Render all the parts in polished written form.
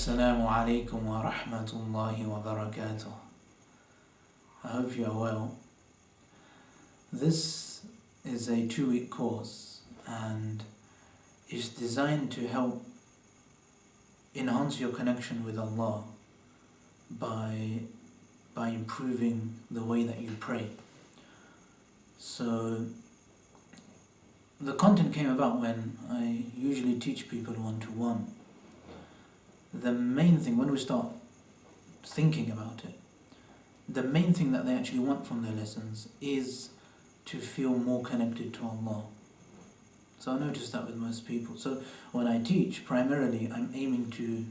Assalamu alaikum wa rahmatullahi wa barakatuh. I hope you are well. This is a 2-week course and is designed to help enhance your connection with Allah by improving the way that you pray. So the content came about when I usually teach people one-to-one. The main thing, when we start thinking about it, the main thing that they actually want from their lessons is to feel more connected to Allah. So I noticed that with most people. So when I teach, primarily I'm aiming to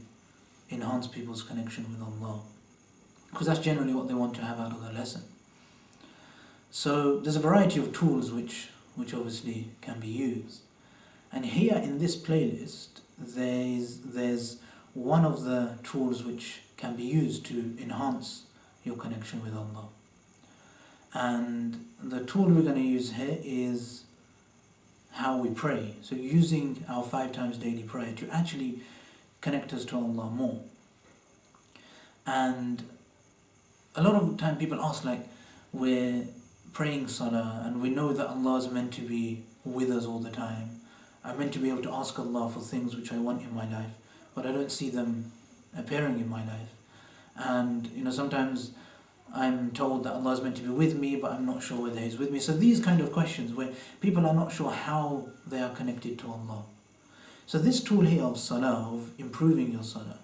enhance people's connection with Allah, because that's generally what they want to have out of the lesson. So there's a variety of tools which obviously can be used. And here in this playlist, there's one of the tools which can be used to enhance your connection with Allah. And the tool we're going to use here is how we pray. So using our 5 times daily prayer to actually connect us to Allah more. And a lot of the time people ask, like, we're praying Salah and we know that Allah is meant to be with us all the time. I'm meant to be able to ask Allah for things which I want in my life, but I don't see them appearing in my life. And sometimes I'm told that Allah is meant to be with me, but I'm not sure whether He's with me. So these kind of questions where people are not sure how they are connected to Allah. So this tool here of Salah, of improving your Salah,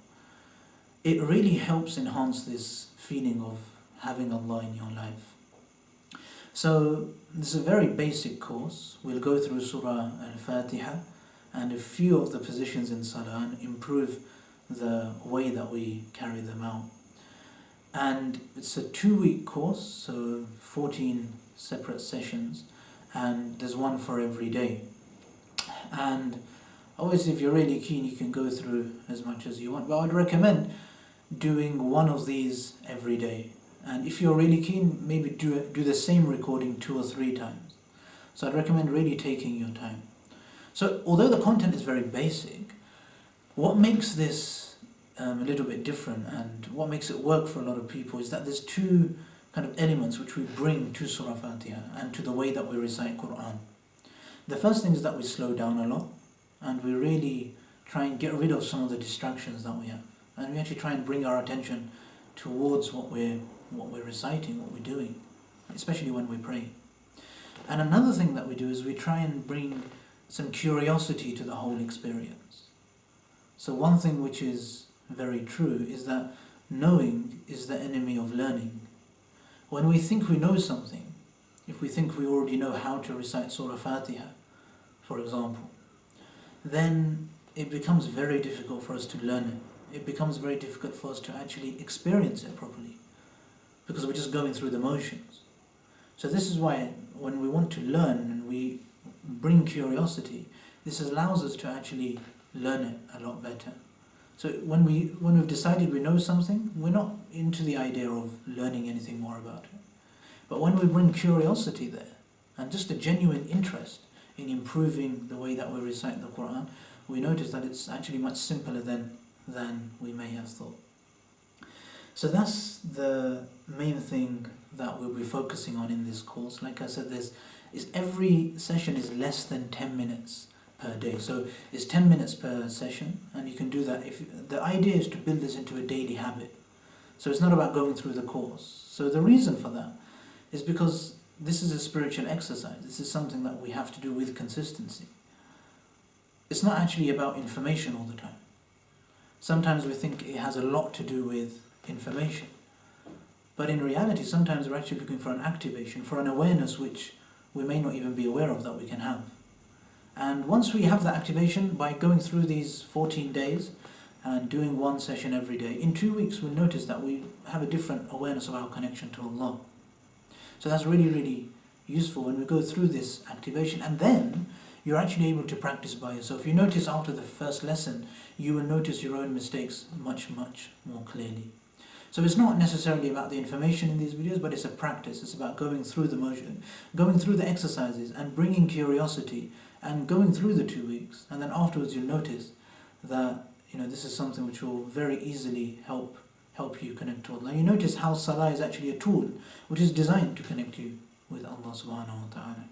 it really helps enhance this feeling of having Allah in your life. So this is a very basic course. We'll go through Surah Al-Fatiha and a few of the positions in Salah and improve the way that we carry them out. And it's a 2-week course, so 14 separate sessions, and there's one for every day. And obviously if you're really keen, you can go through as much as you want, but I'd recommend doing one of these every day. And if you're really keen, maybe do the same recording 2 or 3 times. So I'd recommend really taking your time. So although the content is very basic, what makes this a little bit different and what makes it work for a lot of people is that there's 2 kind of elements which we bring to Surah Fatiha and to the way that we recite Quran. The first thing is that we slow down a lot and we really try and get rid of some of the distractions that we have. And we actually try and bring our attention towards what we're reciting, what we're doing, especially when we pray. And another thing that we do is we try and bring some curiosity to the whole experience. So one thing which is very true is that knowing is the enemy of learning. When we think we know something, if we think we already know how to recite Surah Fatiha, for example, then it becomes very difficult for us to learn it. It becomes very difficult for us to actually experience it properly, because we're just going through the motions. So this is why when we want to learn and we bring curiosity, this allows us to actually learn it a lot better. So when we've decided we know something, we're not into the idea of learning anything more about it. But when we bring curiosity there, and just a genuine interest in improving the way that we recite the Quran, we notice that it's actually much simpler than we may have thought. So that's the main thing that we'll be focusing on in this course. Like I said, every session is less than 10 minutes per day. So it's 10 minutes per session, and you can do that. The idea is to build this into a daily habit. So it's not about going through the course. So the reason for that is because this is a spiritual exercise. This is something that we have to do with consistency. It's not actually about information all the time. Sometimes we think it has a lot to do with information. But in reality, sometimes we're actually looking for an activation, for an awareness which we may not even be aware of that we can have. And once we have that activation, by going through these 14 days and doing one session every day, in 2 weeks we'll notice that we have a different awareness of our connection to Allah. So that's really, really useful when we go through this activation, and then you're actually able to practice by yourself. You notice after the first lesson, you will notice your own mistakes much, much more clearly. So it's not necessarily about the information in these videos, but it's a practice. It's about going through the motion, going through the exercises and bringing curiosity and going through the 2 weeks. And then afterwards you'll notice that this is something which will very easily help you connect to Allah. You notice how Salah is actually a tool which is designed to connect you with Allah subhanahu wa ta'ala.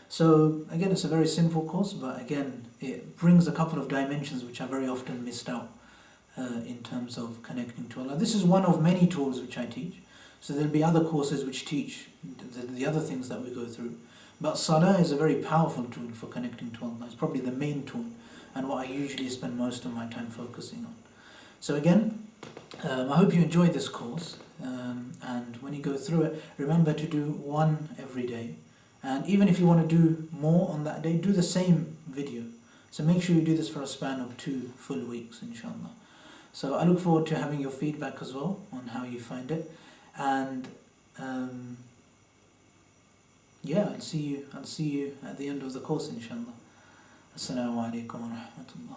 So again, it's a very simple course, but again, it brings a couple of dimensions which are very often missed out in terms of connecting to Allah. This is one of many tools which I teach. So there'll be other courses which teach the other things that we go through. But Salah is a very powerful tool for connecting to Allah. It's probably the main tool and what I usually spend most of my time focusing on. So again, I hope you enjoyed this course. And when you go through it, remember to do one every day. And even if you want to do more on that day, do the same video. So make sure you do this for a span of 2 full weeks, inshallah. So I look forward to having your feedback as well on how you find it. And I'll see you at the end of the course, inshallah. Assalamu alaikum wa rahmatullah.